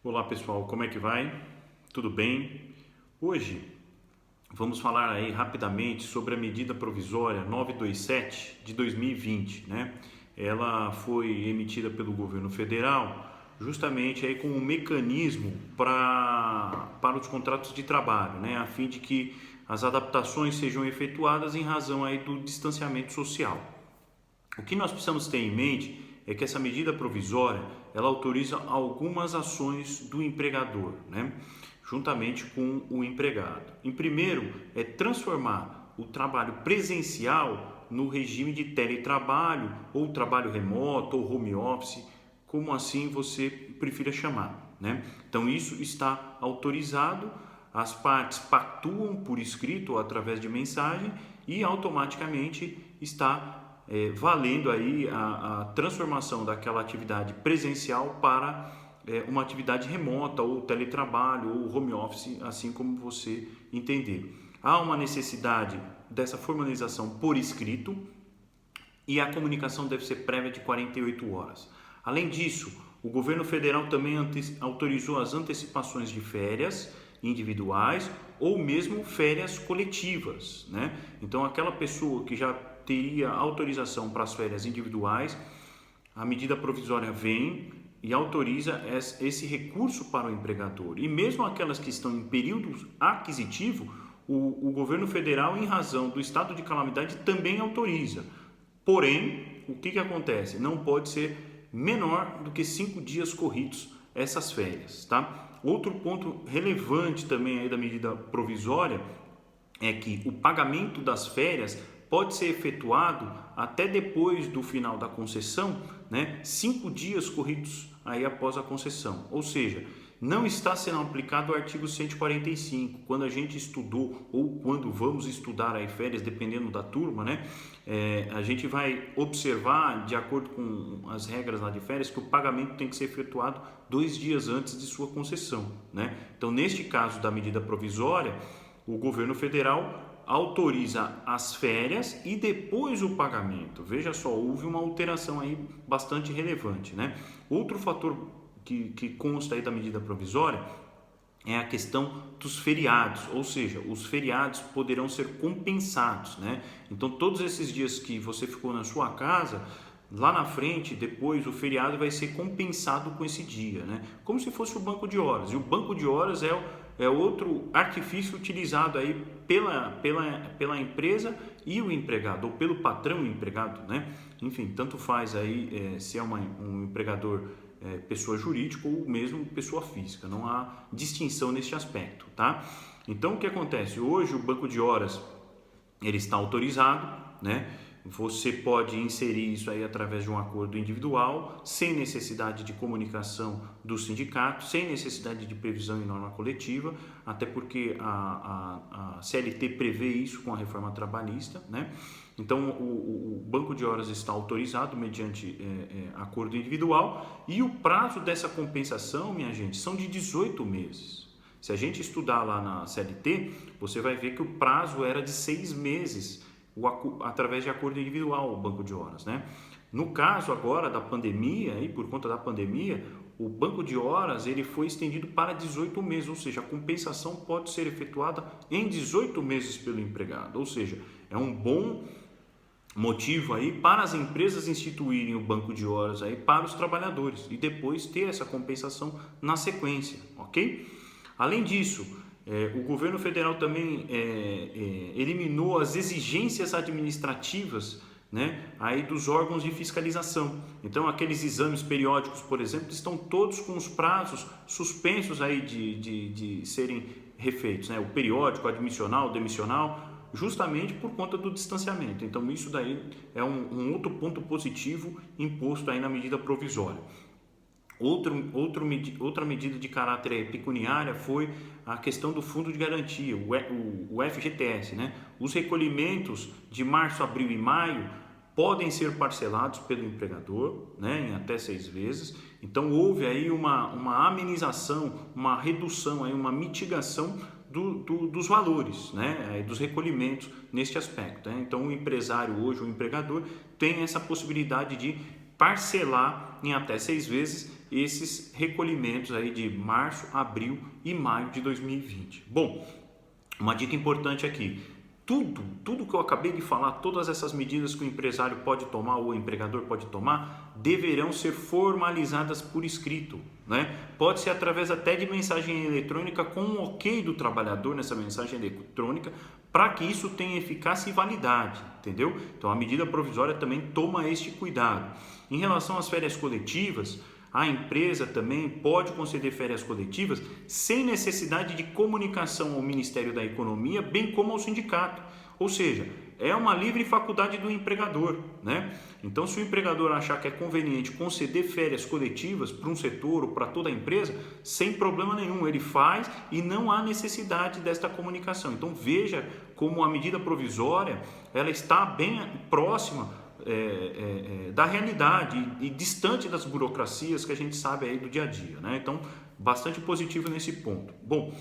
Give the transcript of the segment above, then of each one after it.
Olá pessoal, como é que vai? Tudo bem? Hoje vamos falar aí rapidamente sobre a medida provisória 927 de 2020, né? Ela foi emitida pelo governo federal justamente aí com um mecanismo para os contratos de trabalho, né? A fim de que as adaptações sejam efetuadas em razão aí do distanciamento social. O que nós precisamos ter em mente é que essa medida provisória ela autoriza algumas ações do empregador, né? Juntamente com o empregado. Em primeiro, é transformar o trabalho presencial no regime de teletrabalho, ou trabalho remoto, ou home office, como assim você prefira chamar, né? Então isso está autorizado, as partes pactuam por escrito ou através de mensagem e automaticamente está valendo aí a transformação daquela atividade presencial para uma atividade remota ou teletrabalho ou home office, assim como você entender. Há uma necessidade dessa formalização por escrito e a comunicação deve ser prévia de 48 horas. Além disso, o governo federal também autorizou as antecipações de férias individuais ou mesmo férias coletivas, né? Então aquela pessoa que já teria autorização para as férias individuais, a medida provisória vem e autoriza esse recurso para o empregador. E mesmo aquelas que estão em período aquisitivo, o governo federal, em razão do estado de calamidade, também autoriza. Porém, o que acontece? Não pode ser menor do que 5 dias corridos essas férias, tá? Outro ponto relevante também aí da medida provisória é que o pagamento das férias pode ser efetuado até depois do final da concessão, né? 5 dias corridos aí após a concessão. Ou seja, não está sendo aplicado o artigo 145. Quando a gente estudou ou quando vamos estudar aí férias, dependendo da turma, né? A gente vai observar, de acordo com as regras lá de férias, que o pagamento tem que ser efetuado 2 dias antes de sua concessão, né? Então, neste caso da medida provisória, o governo federal autoriza as férias e depois o pagamento. Veja só, houve uma alteração aí bastante relevante, né? Outro fator que consta aí da medida provisória é a questão dos feriados, ou seja, os feriados poderão ser compensados, né? Então, todos esses dias que você ficou na sua casa, lá na frente, depois o feriado vai ser compensado com esse dia, né? Como se fosse o banco de horas. E o banco de horas é outro artifício utilizado aí pela empresa e o empregado, ou pelo patrão e o empregado, né? Enfim, tanto faz aí se é um empregador pessoa jurídica ou mesmo pessoa física, não há distinção neste aspecto, tá? Então, o que acontece? Hoje o banco de horas ele está autorizado, né? Você pode inserir isso aí através de um acordo individual, sem necessidade de comunicação do sindicato, sem necessidade de previsão em norma coletiva, até porque a CLT prevê isso com a reforma trabalhista, né? Então, o banco de horas está autorizado mediante acordo individual e o prazo dessa compensação, minha gente, são de 18 meses. Se a gente estudar lá na CLT, você vai ver que o prazo era de 6 meses, através de acordo individual, o banco de horas, né? No caso agora da pandemia, e por conta da pandemia, o banco de horas ele foi estendido para 18 meses, ou seja, a compensação pode ser efetuada em 18 meses pelo empregado, ou seja, é um bom motivo aí para as empresas instituírem o banco de horas aí para os trabalhadores e depois ter essa compensação na sequência, ok? Além disso, o governo federal também eliminou as exigências administrativas, né, aí dos órgãos de fiscalização. Então, aqueles exames periódicos, por exemplo, estão todos com os prazos suspensos aí de serem refeitos, né? O periódico, admissional, demissional, justamente por conta do distanciamento. Então, isso daí é um outro ponto positivo imposto aí na medida provisória. Outra medida de caráter pecuniária foi a questão do fundo de garantia, o FGTS, né? Os recolhimentos de março, abril e maio podem ser parcelados pelo empregador, né, em até 6 vezes. Então houve aí uma amenização, uma redução, aí, uma mitigação dos valores, né, dos recolhimentos neste aspecto, né? Então o empresário hoje, o empregador, tem essa possibilidade de parcelar em até 6 vezes esses recolhimentos aí de março, abril e maio de 2020. Bom, uma dica importante aqui: tudo que eu acabei de falar, todas essas medidas que o empresário pode tomar ou o empregador pode tomar, deverão ser formalizadas por escrito, né? Pode ser através até de mensagem eletrônica com o ok do trabalhador nessa mensagem eletrônica, para que isso tenha eficácia e validade, entendeu? Então a medida provisória também toma este cuidado. Em relação às férias coletivas, a empresa também pode conceder férias coletivas sem necessidade de comunicação ao Ministério da Economia, bem como ao sindicato. Ou seja, é uma livre faculdade do empregador, né? Então, se o empregador achar que é conveniente conceder férias coletivas para um setor ou para toda a empresa, sem problema nenhum, ele faz e não há necessidade desta comunicação. Então, veja como a medida provisória ela está bem próxima da realidade e distante das burocracias que a gente sabe aí do dia a dia, né? Então, bastante positivo nesse ponto. Bom,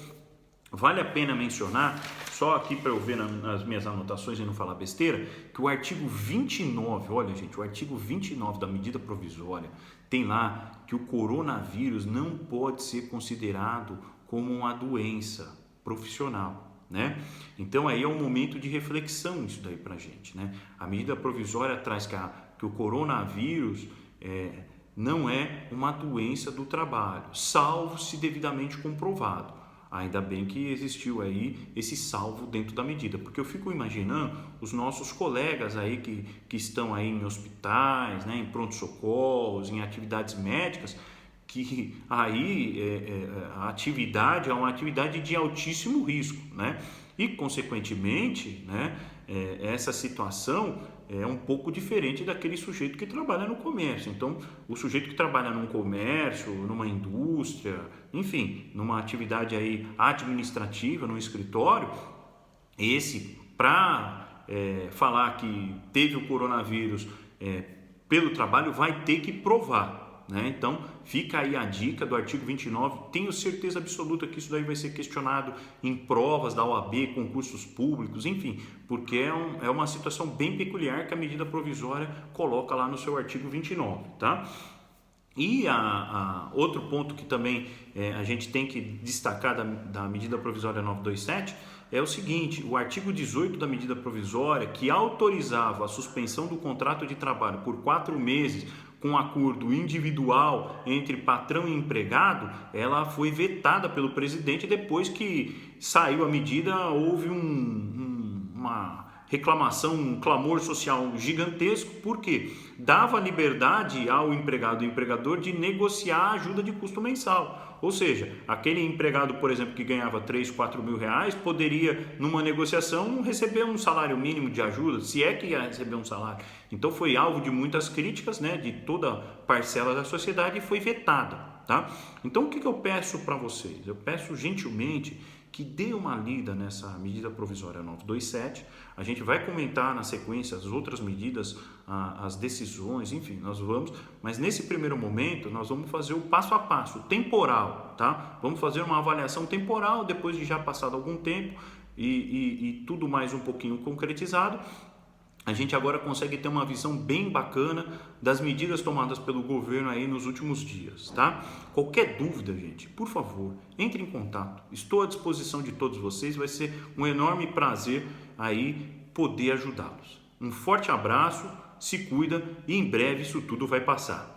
vale a pena mencionar, só aqui para eu ver nas minhas anotações e não falar besteira, que o artigo 29, olha gente, o artigo 29 da medida provisória tem lá que o coronavírus não pode ser considerado como uma doença profissional, né? Então aí é um momento de reflexão isso daí pra gente, né? A medida provisória traz que o coronavírus não é uma doença do trabalho, salvo se devidamente comprovado. Ainda bem que existiu aí esse salvo dentro da medida, porque eu fico imaginando os nossos colegas aí que estão aí em hospitais, né, em pronto-socorros, em atividades médicas, que aí a atividade é uma atividade de altíssimo risco, né? E consequentemente, né, essa situação é um pouco diferente daquele sujeito que trabalha no comércio. Então, o sujeito que trabalha num comércio, numa indústria, enfim, numa atividade aí administrativa, num escritório, esse, para falar que teve o coronavírus pelo trabalho, vai ter que provar, né? Então, fica aí a dica do artigo 29. Tenho certeza absoluta que isso daí vai ser questionado em provas da OAB, concursos públicos, enfim, porque é uma situação bem peculiar que a medida provisória coloca lá no seu artigo 29, tá? E outro ponto que também a gente tem que destacar da medida provisória 927 é o seguinte: o artigo 18 da medida provisória, que autorizava a suspensão do contrato de trabalho por 4 meses com acordo individual entre patrão e empregado, ela foi vetada pelo presidente depois que saiu a medida. Houve uma reclamação, um clamor social gigantesco, porque dava liberdade ao empregado e empregador de negociar a ajuda de custo mensal. Ou seja, aquele empregado, por exemplo, que ganhava 3, 4 mil reais, poderia, numa negociação, receber um salário mínimo de ajuda, se é que ia receber um salário. Então foi alvo de muitas críticas, né, de toda parcela da sociedade, e foi vetada, tá? Então o que eu peço para vocês? Eu peço gentilmente que dê uma lida nessa medida provisória 927. A gente vai comentar na sequência as outras medidas, as decisões, enfim, nós vamos, mas nesse primeiro momento nós vamos fazer o passo a passo, temporal, tá? Vamos fazer uma avaliação temporal depois de já passado algum tempo e tudo mais um pouquinho concretizado. A gente agora consegue ter uma visão bem bacana das medidas tomadas pelo governo aí nos últimos dias, tá? Qualquer dúvida, gente, por favor, entre em contato. Estou à disposição de todos vocês, vai ser um enorme prazer aí poder ajudá-los. Um forte abraço, se cuida e em breve isso tudo vai passar.